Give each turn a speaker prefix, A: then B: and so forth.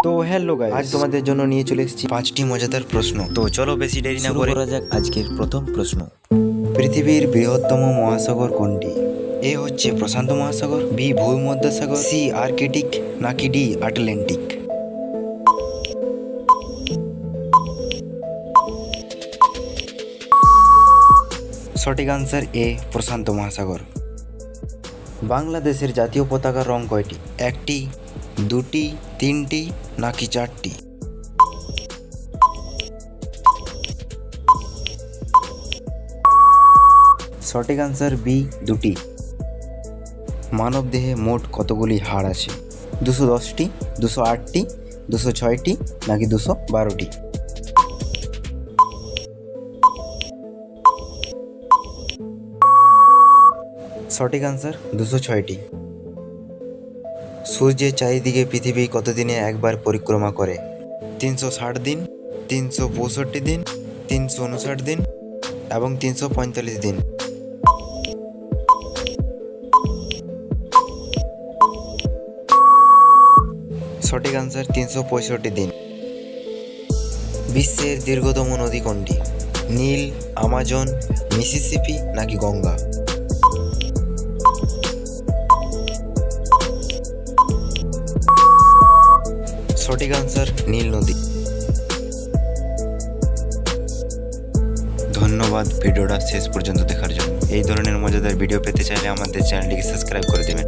A: তো hello guys, আজ তোমাদের জন্য নিয়ে চলে এসেছি 5টি মজাদার প্রশ্ন। তো চলো বেশি দেরি না করে
B: করা যাক আজকের প্রথম প্রশ্ন।
A: পৃথিবীর বৃহত্তম মহাসাগর কোনটি? এ হচ্ছে প্রশান্ত মহাসাগর, বি ভূমধ্যসাগর, সি আর্কটিক, নাকি ডি আটলান্টিক? সঠিক আনসার এ প্রশান্ত মহাসাগর। বাংলাদেশের জাতীয় পতাকার রং কয়টি? একটি, দুটি, তিনটি, নাকি চারটি? সঠিক আনসার বি দুটি। মানব দেহে মোট কতগুলি হাড় আছে? 210টি, 208টি, 206টি, নাকি 212টি? সঠিক আনসার 206টি। সূর্যের চারিদিকে পৃথিবী কতদিনে একবার পরিক্রমা করে? 360 দিন, 365 দিন, 359 দিন এবং 345 দিন। সঠিক আনসার 365 দিন। বিশ্বের দীর্ঘতম নদী কোনটি? নীল, আমাজন, মিসিসিপি, নাকি গঙ্গা? সঠিক আনসার নীল নদী। ধন্যবাদ ভিডিওটা শেষ পর্যন্ত দেখার জন্য। এই ধরনের মজাদার ভিডিও পেতে চাইলে আমাদের চ্যানেলটিকে সাবস্ক্রাইব করে দেবেন।